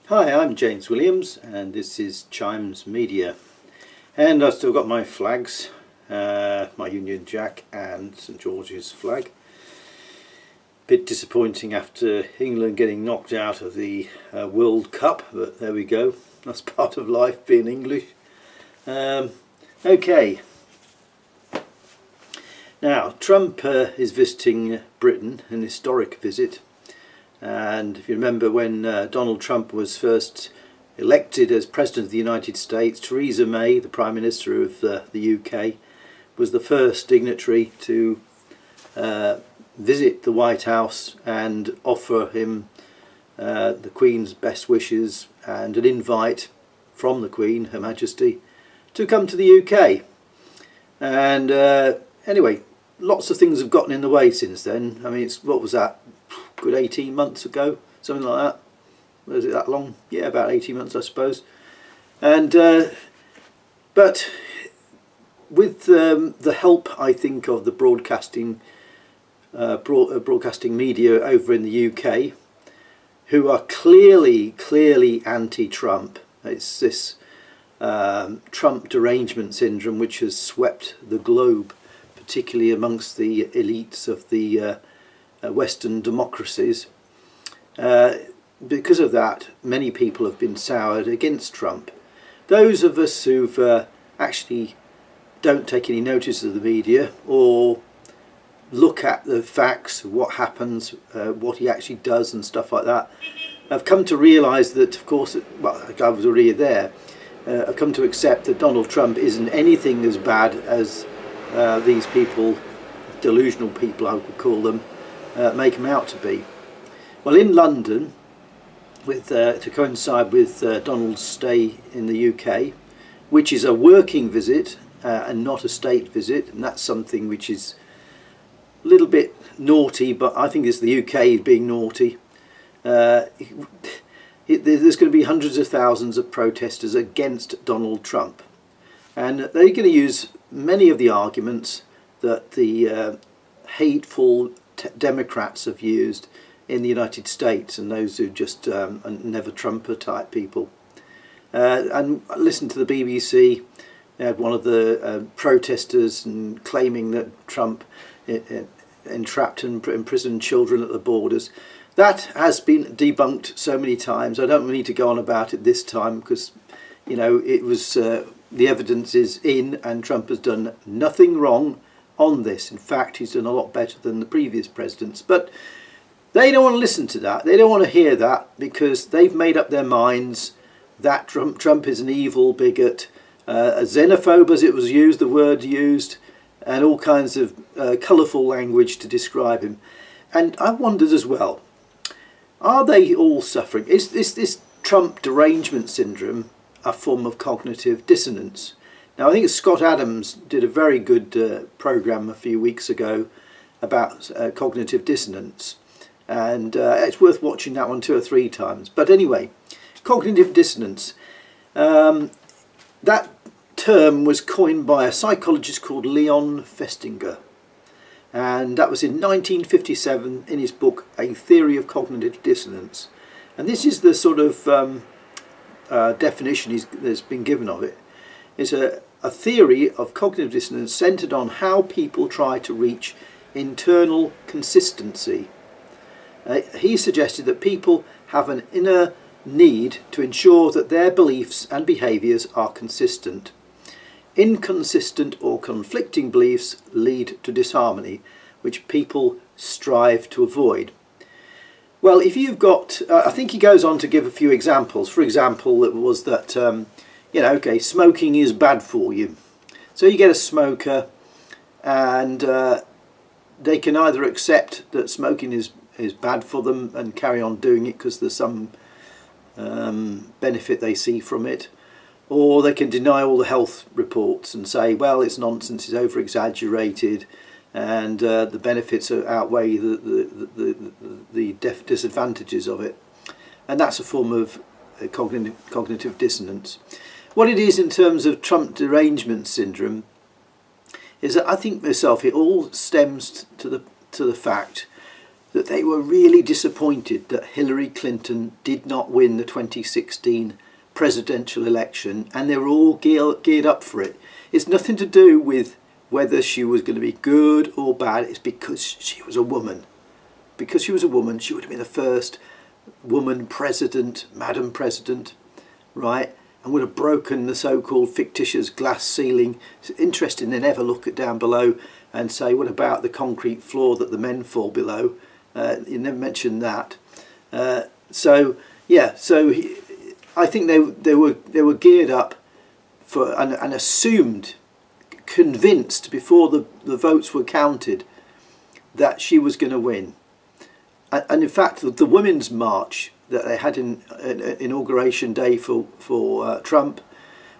Hi, I'm James Williams and this is Chimes Media, and I've still got my flags, my Union Jack and St George's flag. Bit disappointing after England getting knocked out of the World Cup, but there we go, that's part of life being English. Okay, now Trump is visiting Britain, an historic visit. And if you remember when Donald Trump was first elected as President of the United States, Theresa May, the Prime Minister of the UK, was the first dignitary to visit the White House and offer him the Queen's best wishes and an invite from the Queen, Her Majesty, to come to the UK. And anyway, lots of things have gotten in the way since then. I mean, what was that? Good 18 months ago, something like that. Was it that long? Yeah, about 18 months, I suppose. And but with the help, I think, of the broadcasting media over in the UK, who are clearly anti-Trump. It's this Trump derangement syndrome which has swept the globe, particularly amongst the elites of the Western democracies. Because of that, many people have been soured against Trump. Those of us who've actually don't take any notice of the media or look at the facts of what happens, what he actually does and stuff like that, have come to realise that, of course, well, I was already there, I've come to accept that Donald Trump isn't anything as bad as these people, delusional people I would call them, make him out to be. Well, in London, with to coincide with Donald's stay in the UK, which is a working visit and not a state visit, and that's something which is a little bit naughty, but I think it's the UK being naughty. There's going to be hundreds of thousands of protesters against Donald Trump, and they're going to use many of the arguments that the hateful Democrats have used in the United States, and those who just never Trumper type people. And listen to the BBC. They had one of the protesters and claiming that Trump entrapped and imprisoned children at the borders. That has been debunked so many times. I don't need to go on about it this time because, you know, it was the evidence is in, and Trump has done nothing wrong on this. In fact, he's done a lot better than the previous presidents. But they don't want to listen to that. They don't want to hear that because they've made up their minds that Trump is an evil bigot, a xenophobe, as it was used, the word used, and all kinds of colourful language to describe him. And I wondered as well, are they all suffering? Is this Trump derangement syndrome a form of cognitive dissonance? Now, I think Scott Adams did a very good programme a few weeks ago about cognitive dissonance, and it's worth watching that one 2 or 3 times. But anyway, cognitive dissonance, that term was coined by a psychologist called Leon Festinger, and that was in 1957 in his book A Theory of Cognitive Dissonance. And this is the sort of definition that's been given of it. It's a theory of cognitive dissonance centered on how people try to reach internal consistency. He suggested that people have an inner need to ensure that their beliefs and behaviours are consistent. Inconsistent or conflicting beliefs lead to disharmony, which people strive to avoid. Well, if you've got, I think he goes on to give a few examples. For example, it was that you know, okay, smoking is bad for you. So you get a smoker, and they can either accept that smoking is bad for them and carry on doing it because there's some benefit they see from it, or they can deny all the health reports and say, well, it's nonsense, it's over-exaggerated, and the benefits outweigh the disadvantages of it. And that's a form of cognitive dissonance. What it is in terms of Trump derangement syndrome is that I think myself it all stems to the fact that they were really disappointed that Hillary Clinton did not win the 2016 presidential election, and they were all geared up for it. It's nothing to do with whether she was going to be good or bad. It's because she was a woman. Because she was a woman, she would have been the first woman president, Madam President, right? And would have broken the so-called fictitious glass ceiling. It's interesting they never look at down below and say, what about the concrete floor that the men fall below? You never mentioned that. I think they were geared up for and assumed, convinced before the votes were counted that she was going to win. And in fact, the Women's March that they had in inauguration day for Trump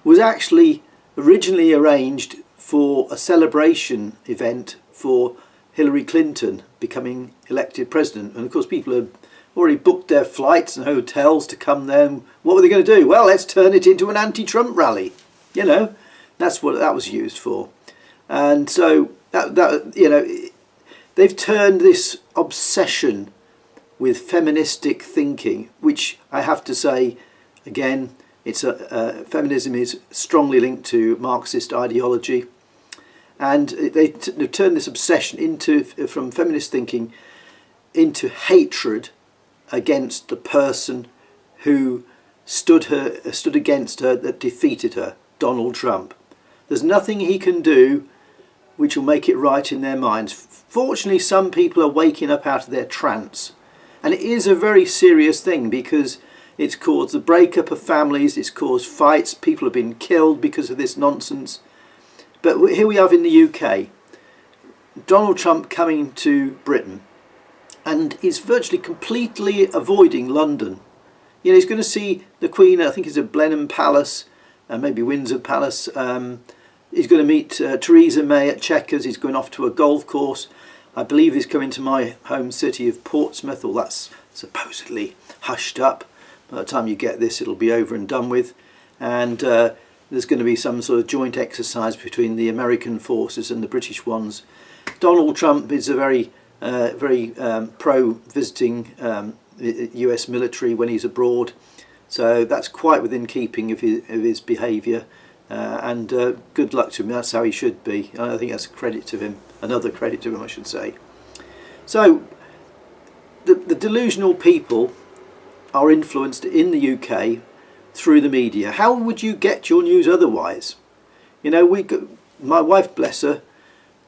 was actually originally arranged for a celebration event for Hillary Clinton becoming elected president. And of course people had already booked their flights and hotels to come there. And what were they going to do? Well, let's turn it into an anti-Trump rally. You know, that's what that was used for. And so they've turned this obsession with feministic thinking, which I have to say, again, feminism is strongly linked to Marxist ideology, and they turned this obsession from feminist thinking into hatred against the person who stood against her, that defeated her, Donald Trump. There's nothing he can do which will make it right in their minds. Fortunately, some people are waking up out of their trance. And it is a very serious thing, because it's caused the breakup of families, it's caused fights, people have been killed because of this nonsense. But here we have in the UK, Donald Trump coming to Britain, and he's virtually completely avoiding London. You know, he's going to see the Queen, I think it's at Blenheim Palace, maybe Windsor Palace. He's going to meet Theresa May at Chequers, he's going off to a golf course. I believe he's coming to my home city of Portsmouth, or that's supposedly hushed up. By the time you get this, it'll be over and done with. And there's going to be some sort of joint exercise between the American forces and the British ones. Donald Trump is a very pro-visiting US military when he's abroad. So that's quite within keeping of his behaviour. And good luck to him. That's how he should be. I think that's a credit to him. Another credit to him, I should say. So the delusional people are influenced in the UK through the media. How would you get your news otherwise? You know, my wife, bless her,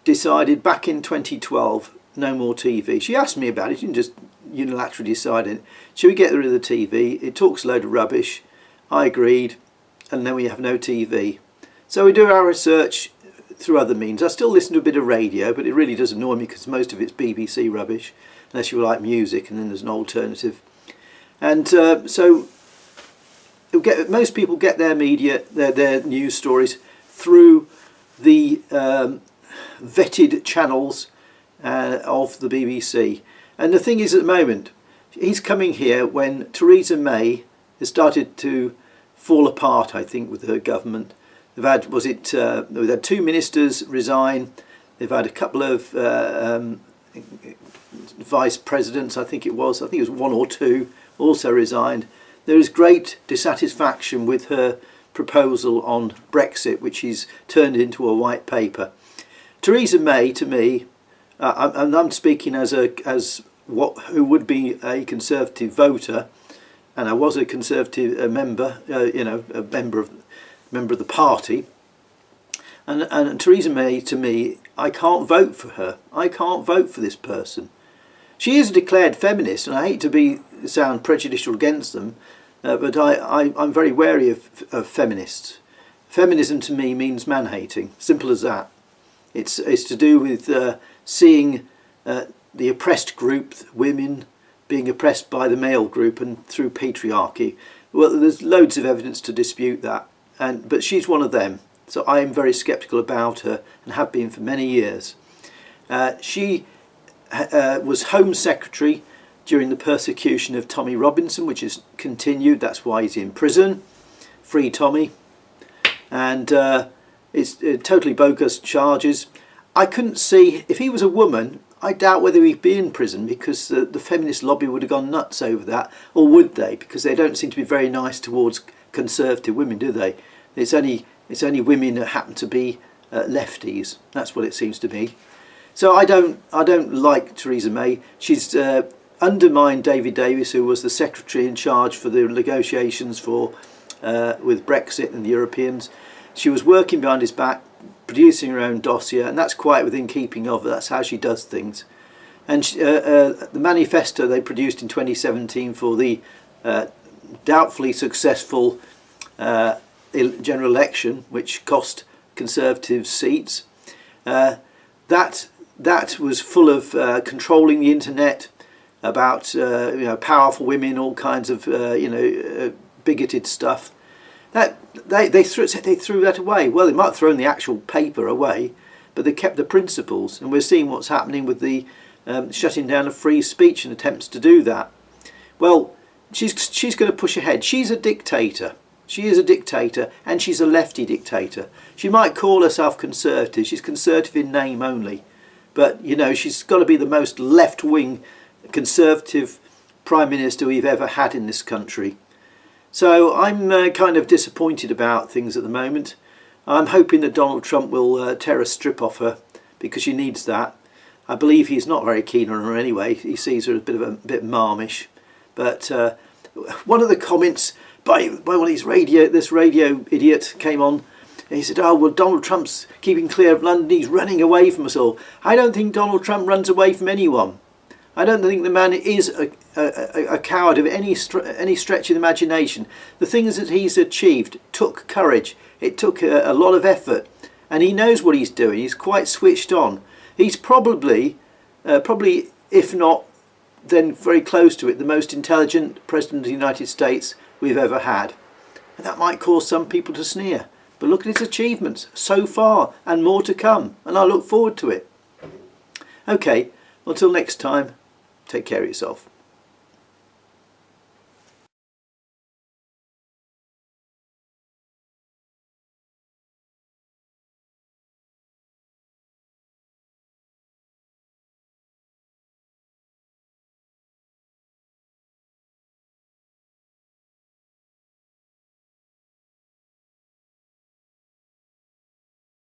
decided back in 2012 no more TV. She asked me about it. She didn't just unilaterally decide it. Should we get rid of the TV? It talks a load of rubbish. I agreed. And then we have no TV. So we do our research through other means. I still listen to a bit of radio, but it really does annoy me because most of it's BBC rubbish, unless you like music, and then there's an alternative. And so most people get their media, their news stories through the vetted channels of the BBC. And the thing is, at the moment, he's coming here when Theresa May has started to fall apart, I think, with her government. They've had, they've had 2 ministers resign. They've had a couple of vice presidents, I think it was 1 or 2, also resigned. There is great dissatisfaction with her proposal on Brexit, which he's turned into a white paper. Theresa May, to me, and I'm speaking as who would be a Conservative voter, and I was a Conservative member, a member of the party. And Theresa May, to me, I can't vote for her. I can't vote for this person. She is a declared feminist, and I hate to sound prejudicial against them, but I'm very wary of feminists. Feminism to me means man-hating, simple as that. It's to do with seeing the oppressed group, women, being oppressed by the male group and through patriarchy. Well, there's loads of evidence to dispute that, but she's one of them. So I am very sceptical about her, and have been for many years. She was Home Secretary during the persecution of Tommy Robinson, which has continued. That's why he's in prison. Free Tommy. And it's totally bogus charges. I couldn't see, if he was a woman, I doubt whether he'd be in prison, because the feminist lobby would have gone nuts over that, or would they? Because they don't seem to be very nice towards conservative women, do they? It's only women that happen to be lefties. That's what it seems to be. So I don't like Theresa May. She's undermined David Davis, who was the secretary in charge for the negotiations for with Brexit and the Europeans. She was working behind his back, producing her own dossier, and that's quite within keeping of her. That's how she does things. And the manifesto they produced in 2017 for the doubtfully successful general election, which cost Conservatives seats, that was full of controlling the internet, about powerful women, all kinds of bigoted stuff. That they threw that away. Well, they might have thrown the actual paper away, but they kept the principles. And we're seeing what's happening with the shutting down of free speech and attempts to do that. Well, she's going to push ahead. She's a dictator. She is a dictator, and she's a lefty dictator. She might call herself conservative. She's conservative in name only, but she's got to be the most left-wing conservative prime minister we've ever had in this country. So I'm kind of disappointed about things at the moment. I'm hoping that Donald Trump will tear a strip off her, because she needs that. I believe he's not very keen on her anyway. He sees her as a bit marmish. But one of the comments by one of these this radio idiot came on, and he said, "Oh, well, Donald Trump's keeping clear of London. He's running away from us all." I don't think Donald Trump runs away from anyone. I don't think the man is a coward of any stretch of the imagination. The things that he's achieved took courage. It took a lot of effort, and he knows what he's doing. He's quite switched on. He's probably, if not, then very close to it, the most intelligent president of the United States we've ever had. And that might cause some people to sneer. But look at his achievements so far, and more to come, and I look forward to it. Okay, until next time. Take care of yourself.